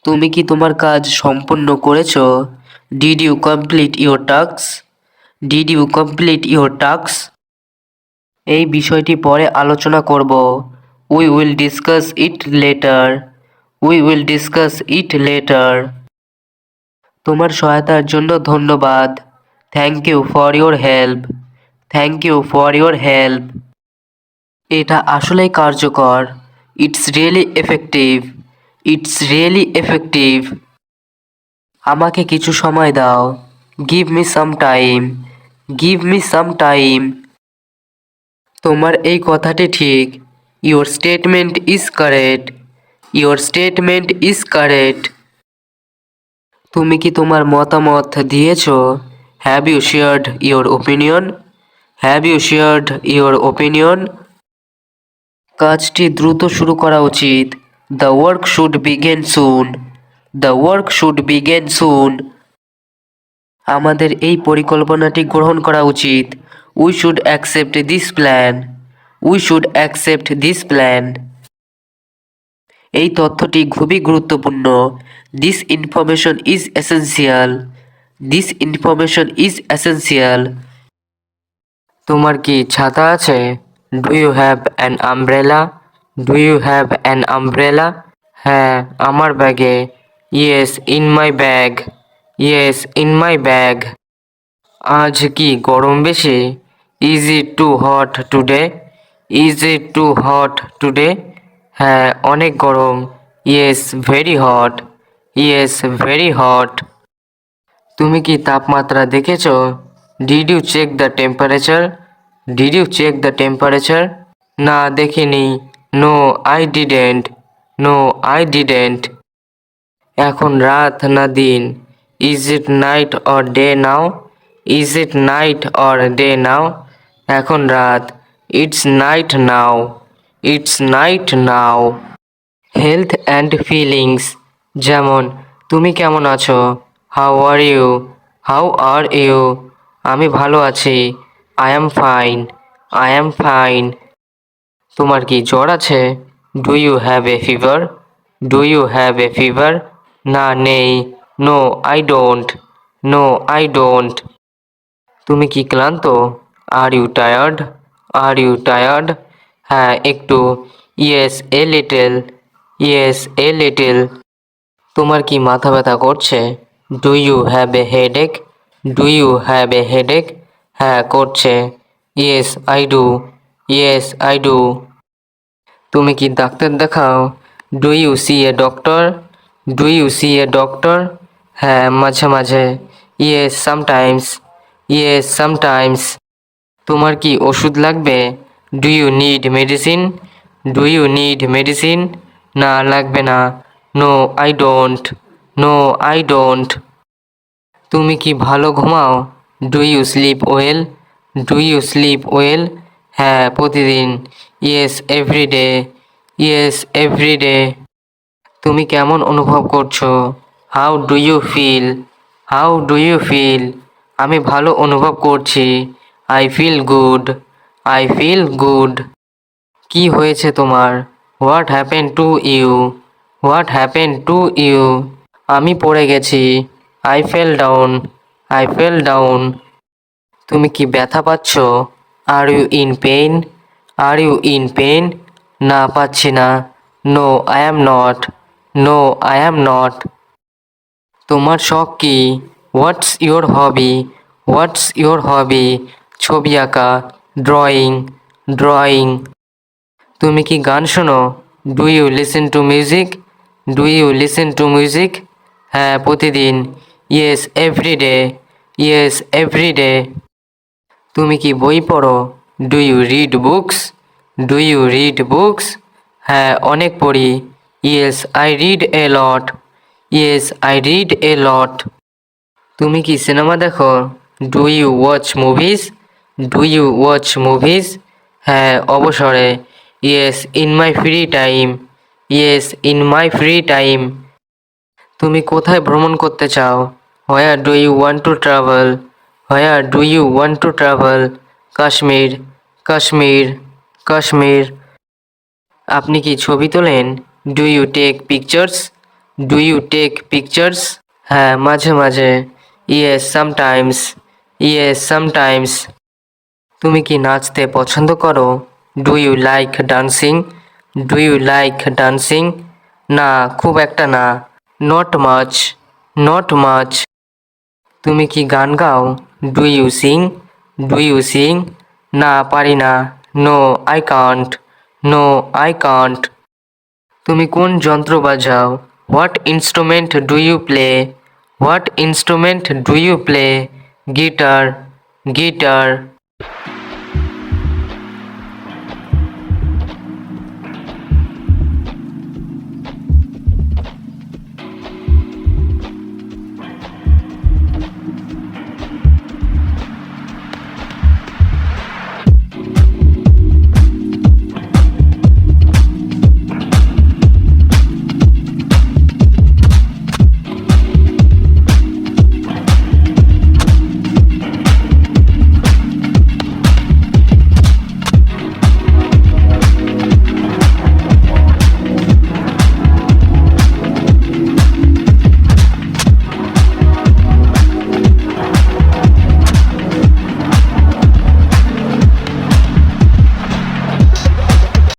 তুমি কি তোমার কাজ সম্পূর্ণ করেছো? Did you complete your task? Did you complete your task? এই বিষয়টি পরে আলোচনা করব। We will discuss it later. We will discuss it later. তোমার সহায়তার জন্য ধন্যবাদ। Thank you for your help. Thank you for your help. এটা আসলেই কার্যকর। It's really effective. It's really effective. আমাকে কিছু সময় দাও। Give me some time. Give me some time. তোমার এই কথাটি ঠিক। Your statement is correct. Your statement is correct. তুমি কি তোমার মতামত দিয়েছ? Have you shared your opinion? Have you shared your opinion? কাজটি দ্রুত শুরু করা উচিত। The work should begin soon. The work should begin soon. আমাদের এই পরিকল্পনাটি গ্রহণ করা উচিত। We should accept this plan. We should accept this plan. এই তথ্যটি খুবই গুরুত্বপূর্ণ। This information is essential. This information is essential. তোমার কি ছাতা আছে? Do you have an umbrella? Do you have an umbrella? হ্যাঁ, আমার ব্যাগে। Yes, in my bag. Yes, in my bag. আজ কি গরম বেশি? Is it too hot today? Is it too hot today? হ্যাঁ, অনেক গরম। Yes, very hot. Yes, very hot. তুমি কি তাপমাত্রা দেখেছ? Did you check the temperature? Did you check the temperature? না, দেখিনি। No, I didn't. No, I didn't. এখন রাত না দিন? Is it night or day now? Is it night or day now? এখন রাত। It's night now. It's night now. Health and feelings, যেমন তুমি কেমন আছো? How are you? How are you? আমি ভালো আছি। I am fine. I am fine. তোমার কি জ্বর আছে? Do you have a fever? Do you have a fever? না, নেই। No, I don't. No, I don't. তুমি কি ক্লান্ত? Are you tired? Are you tired? হ্যাঁ, একটু। Yes, a little. Yes, a little. তোমার কি মাথা ব্যথা করছে? Do you have a headache? Do you have a headache? হ্যাঁ, করছে। Yes, I do. Yes, I do. তুমি কি ডাক্তার দেখাও? Do you see a doctor? Do you see a doctor? হ্যাঁ, মাঝে মাঝে। Yes, sometimes. Yes, sometimes. তোমার কি ওষুধ লাগবে? Do you need medicine? Do you need medicine? না, লাগবে না। No, I don't. No, I don't. তুমি কি ভালো ঘুমাও? Do you sleep well? Do you sleep well? হ্যাঁ, প্রতিদিন। Yes, everyday. Yes, everyday. তুমি কেমন অনুভব করছো? How do you feel? How do you feel? আমি ভালো অনুভব করছি। I feel good. I feel good. কি হয়েছে তোমার? What happen to you? What happen to you? আমি পড়ে গেছি। I fell down. I fell down. তুমি কি ব্যথা পাচ্ছ? Are you in pain? R you in pain? না, পাচ্ছি না। No, I am not. No, I am not. তোমার শখ কি? What's your hobby? What's your hobby? ছবি আঁকা। ড্রয়িং। ড্রয়িং। তুমি কি গান শোনো? Do you listen to music? Do you listen to music? হ্যাঁ, প্রতিদিন। Yes, everyday. Yes, everyday. তুমি কি বই পড়ো? Do you read books? Do you read books? হ্যাঁ, অনেক পড়ি। Yes, I read a lot. Yes, I read a lot. তুমি কি সিনেমা দেখো? Do you watch movies? Do you watch movies? হ্যাঁ, অবসরে। Yes, in my free time. Yes, in my free time. তুমি কোথায় ভ্রমণ করতে চাও? Where do you want to travel? Where do you want to travel? Kashmir. Kashmir. Kashmir. আপনি কি ছবি তোলেন? Do you take pictures? Do you take pictures? হ্যাঁ, মাঝে মাঝে। Yes, sometimes. Yes, sometimes. তুমি কি নাচতে পছন্দ করো? Do you like dancing? Do you like dancing? না, খুব একটা না। Not much. Not much. তুমি কি গান গাও? Do you sing? Do you sing? না, পারি না। No, I can't. No, I can't. তুমি কোন যন্ত্র বাজাও? What instrument do you play? What instrument do you play? Guitar, guitar.